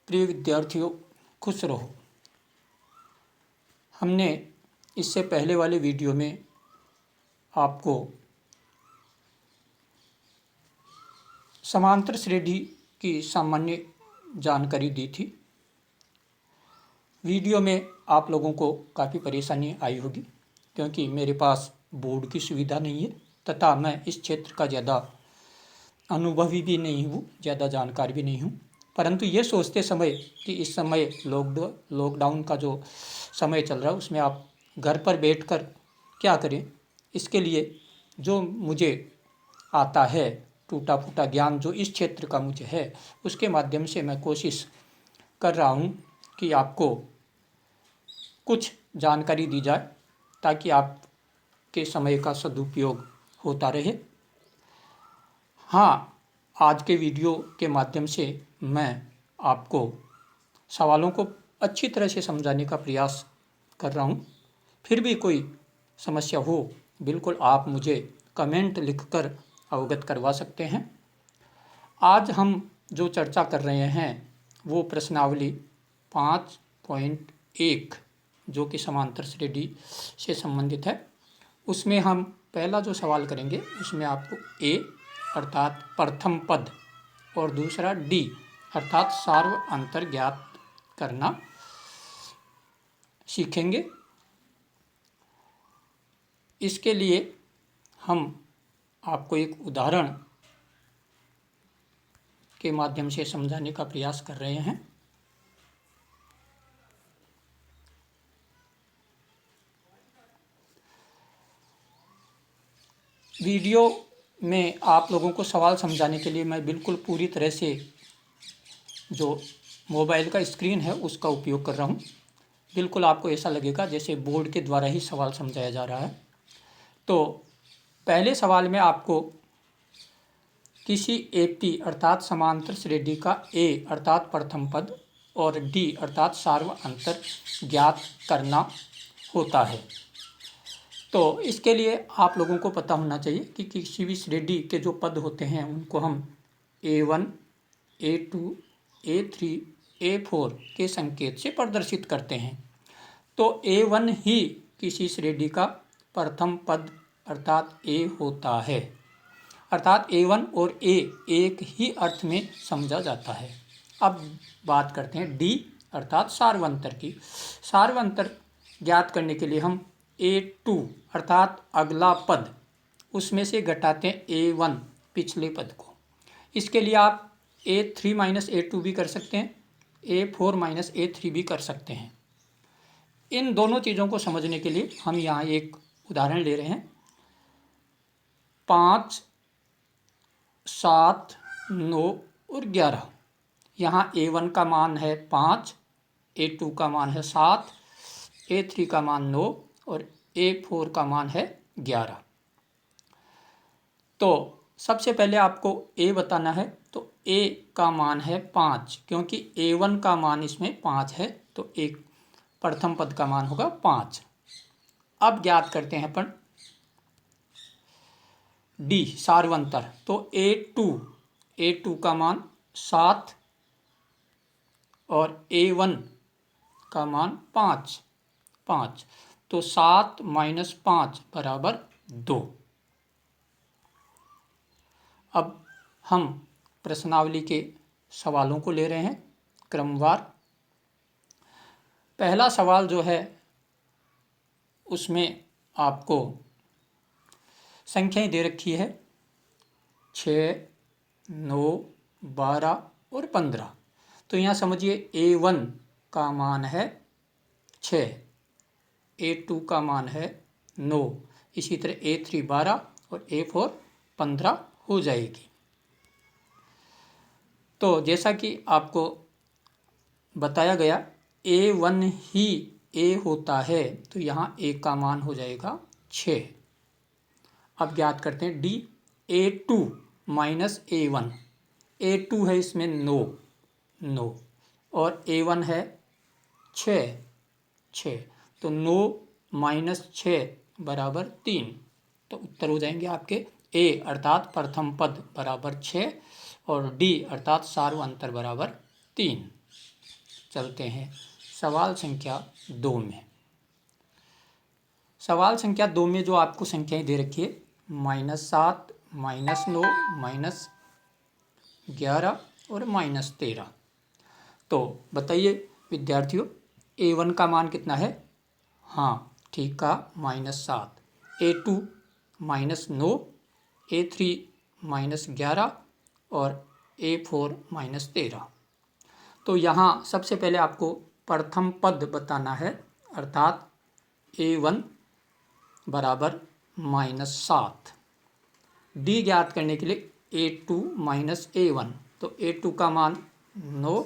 प्रिय विद्यार्थियों, खुश रहो। हमने इससे पहले वाले वीडियो में आपको समांतर श्रेणी की सामान्य जानकारी दी थी। वीडियो में आप लोगों को काफ़ी परेशानी आई होगी क्योंकि मेरे पास बोर्ड की सुविधा नहीं है तथा मैं इस क्षेत्र का ज़्यादा अनुभवी भी नहीं हूँ, ज़्यादा जानकार भी नहीं हूँ। परंतु ये सोचते समय कि इस समय लॉकडाउन का जो समय चल रहा है उसमें आप घर पर बैठकर क्या करें, इसके लिए जो मुझे आता है टूटा फूटा ज्ञान जो इस क्षेत्र का मुझे है उसके माध्यम से मैं कोशिश कर रहा हूँ कि आपको कुछ जानकारी दी जाए ताकि आपके समय का सदुपयोग होता रहे। हाँ, आज के वीडियो के माध्यम से मैं आपको सवालों को अच्छी तरह से समझाने का प्रयास कर रहा हूँ। फिर भी कोई समस्या हो बिल्कुल आप मुझे कमेंट लिखकर अवगत करवा सकते हैं। आज हम जो चर्चा कर रहे हैं वो प्रश्नावली 5.1 जो कि समांतर श्रेणी से संबंधित है। उसमें हम पहला जो सवाल करेंगे उसमें आपको ए अर्थात प्रथम पद और दूसरा डी अर्थात सार्व अंतर ज्ञात करना सीखेंगे। इसके लिए हम आपको एक उदाहरण के माध्यम से समझाने का प्रयास कर रहे हैं। वीडियो में आप लोगों को सवाल समझाने के लिए मैं बिल्कुल पूरी तरह से जो मोबाइल का स्क्रीन है उसका उपयोग कर रहा हूँ। बिल्कुल आपको ऐसा लगेगा जैसे बोर्ड के द्वारा ही सवाल समझाया जा रहा है। तो पहले सवाल में आपको किसी एपी अर्थात समांतर श्रेणी का ए अर्थात प्रथम पद और डी अर्थात सार्व अंतर ज्ञात करना होता है। तो इसके लिए आप लोगों को पता होना चाहिए कि किसी भी श्रेणी के जो पद होते हैं उनको हम A1, A2, A3, A4 के संकेत से प्रदर्शित करते हैं। तो A1 ही किसी श्रेणी का प्रथम पद अर्थात A होता है, अर्थात A1 और A एक ही अर्थ में समझा जाता है। अब बात करते हैं D अर्थात सार्वंतर की। सार्वंतर ज्ञात करने के लिए हम A2 अर्थात अगला पद उसमें से घटाते हैं A1 पिछले पद को। इसके लिए आप A3 माइनस A2 भी कर सकते हैं, A4 माइनस A3 भी कर सकते हैं। इन दोनों चीज़ों को समझने के लिए हम यहाँ एक उदाहरण ले रहे हैं। 5, 7, 9 और 11। यहाँ A1 का मान है 5, A2 का मान है 7, A3 का मान 9 और A4 का मान है 11। तो सबसे पहले आपको A बताना है। तो A का मान है 5 क्योंकि A1 का मान इसमें 5 है तो एक प्रथम पद का मान होगा 5। अब ज्ञात करते हैं अपन D सार्वंतर। तो A2 का मान 7 और A1 का मान 5। तो 7 माइनस 5 बराबर 2। अब हम प्रश्नावली के सवालों को ले रहे हैं क्रमवार। पहला सवाल जो है उसमें आपको संख्याएं दे रखी है 6, 9, 12 और 15। तो यहाँ समझिए A1 का मान है 6, A2 का मान है 9, इसी तरह A3 12 और A4 15 हो जाएगी। तो जैसा कि आपको बताया गया A1 ही A होता है तो यहाँ A का मान हो जाएगा 6। अब ज्ञात करते हैं D A2 minus A1। A2 है इसमें 9 और A1 है 6। तो 9 माइनस 6 बराबर 3। तो उत्तर हो जाएंगे आपके A अर्थात प्रथम पद बराबर 6 और D अर्थात सार्व अंतर बराबर 3। चलते हैं सवाल संख्या 2 में। सवाल संख्या 2 में जो आपको संख्याएं दे रखी है -7, -9, -11 और -13। तो बताइए विद्यार्थियों, A1 का मान कितना है? हाँ ठीक कहा, -7। A2 -9, A3 -11 और A4 -13। तो यहाँ सबसे पहले आपको प्रथम पद बताना है, अर्थात A1 बराबर -7। D ज्ञात करने के लिए A2 -A1, तो A2 का मान 9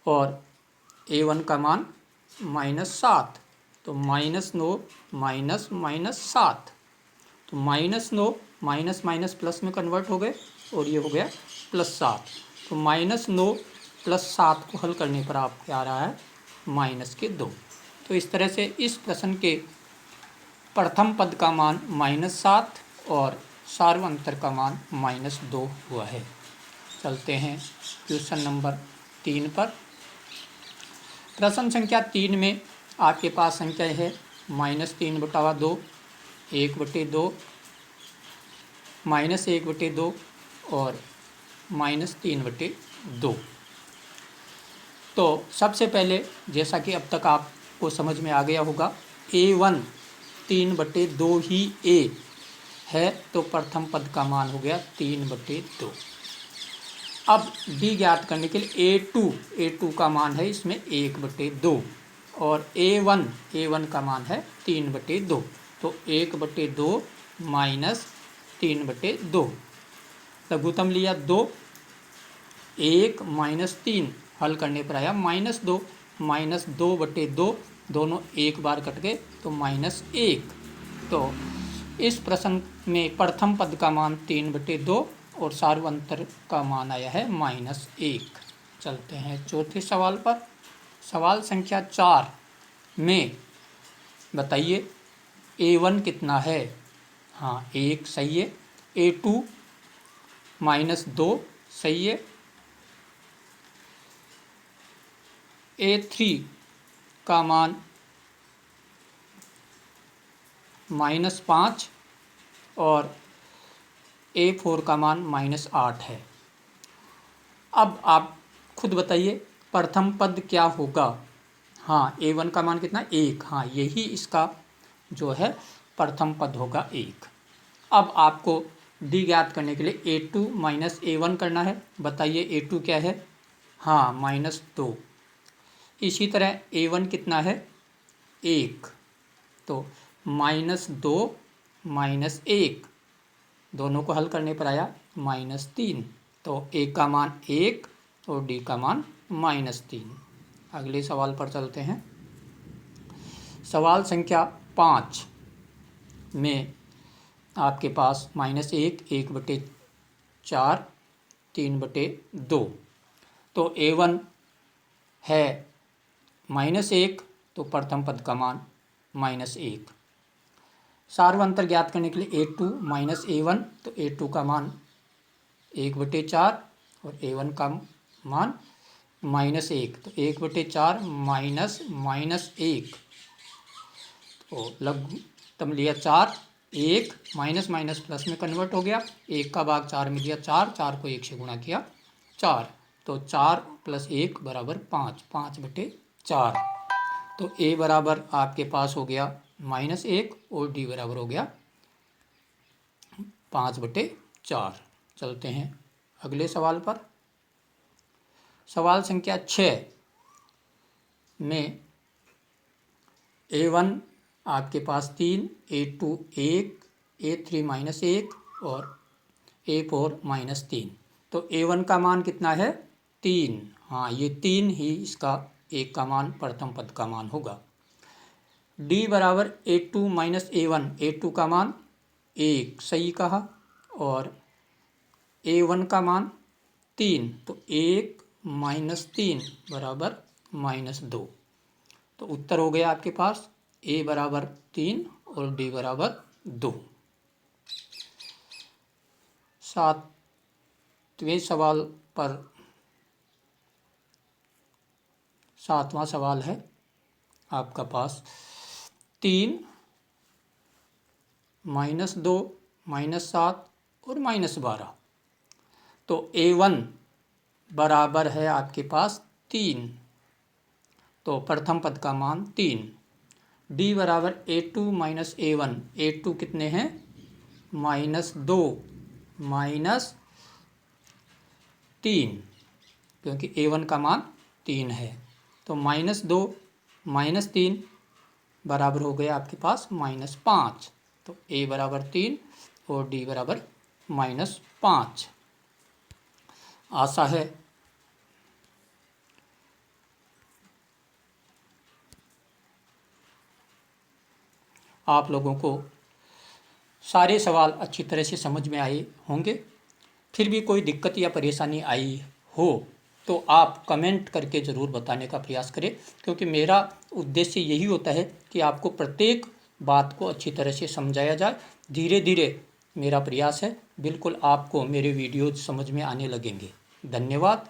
और A1 का मान -7, तो -9 -7, तो -9 माइनस माइनस प्लस में कन्वर्ट हो गए और ये हो गया +7। तो -9 + 7 को हल करने पर आपको आ रहा है -2। तो इस तरह से इस प्रश्न के प्रथम पद का मान -7 और सार्वंतर का मान -2 हुआ है। चलते हैं क्वेश्चन नंबर 3 पर। प्रश्न संख्या 3 में आपके पास संख्या है -3/2, 1/2, -1/2 और -3/2। तो सबसे पहले जैसा कि अब तक आपको समझ में आ गया होगा, A1 3/2 ही A है, तो प्रथम पद का मान हो गया 3/2। अब D ज्ञात करने के लिए A2 का मान है इसमें 1/2 और A1 का मान है 3/2, तो 1/2 माइनस 3/2। लघुत्तम लिया 2, 1 -3 हल करने पर आया -2, -2/2 दोनों एक बार कट गए तो -1। तो इस प्रश्न में प्रथम पद का मान 3/2 और सार्वंतर का मान आया है -1। चलते हैं चौथे सवाल पर। सवाल संख्या 4 में बताइए A1 कितना है? हाँ 1 सही है। A2 -2 सही है। A3 का मान -5 और A4 का मान -8 है। अब आप खुद बताइए प्रथम पद क्या होगा? हाँ A1 का मान कितना? 1। हाँ यही इसका जो है प्रथम पद होगा 1। अब आपको D ज्ञात करने के लिए A2 -A1 करना है। बताइए A2 क्या है? हाँ -2। इसी तरह A1 कितना है? 1, तो -2 -1 दोनों को हल करने पर आया -3। तो A का मान 1 और D का मान -3। अगले सवाल पर चलते हैं। सवाल संख्या 5 में आपके पास -1, 1/4, 3/2। तो A1 है -1, तो प्रथम पद का मान -1। सार्वंतर ज्ञात करने के लिए A2 -A1, तो A2 का मान 1/4 और A1 का मान -1, तो 1/4 -1। तो लघुत्तम लिया 4, 1 माइनस माइनस प्लस में कन्वर्ट हो गया। 1 का भाग 4 में दिया 4, 4 को 1 से गुणा किया 4, तो 4 + 1 = 5, 5/4। तो A बराबर आपके पास हो गया -1 और D बराबर हो गया 5/4। चलते हैं अगले सवाल पर। सवाल संख्या 6 में A1 आपके पास 3, A2 1, A3 -1 और A4 -3। तो A1 का मान कितना है? 3। हाँ ये 3 ही इसका एक का मान प्रथम पद का मान होगा। D बराबर A2 -A1, A2 का मान 1 सही कहा और A1 का मान 3, तो 1 - 3 = -2। तो उत्तर हो गया आपके पास A बराबर 3 और D बराबर 2। 7वें सवाल पर 7वां सवाल है आपका पास 3 -2 -7 और -12। तो A1 बराबर है आपके पास 3, तो प्रथम पद का मान 3। D बराबर A2 - A1, A2 कितने हैं -2 -3, क्योंकि A1 का मान 3 है। तो -2 -3 बराबर हो गया आपके पास -5। तो A बराबर 3 और D बराबर -5। आशा है आप लोगों को सारे सवाल अच्छी तरह से समझ में आए होंगे। फिर भी कोई दिक्कत या परेशानी आई हो तो आप कमेंट करके ज़रूर बताने का प्रयास करें, क्योंकि मेरा उद्देश्य यही होता है कि आपको प्रत्येक बात को अच्छी तरह से समझाया जाए। धीरे धीरे मेरा प्रयास है, बिल्कुल आपको मेरे वीडियोज समझ में आने लगेंगे। धन्यवाद।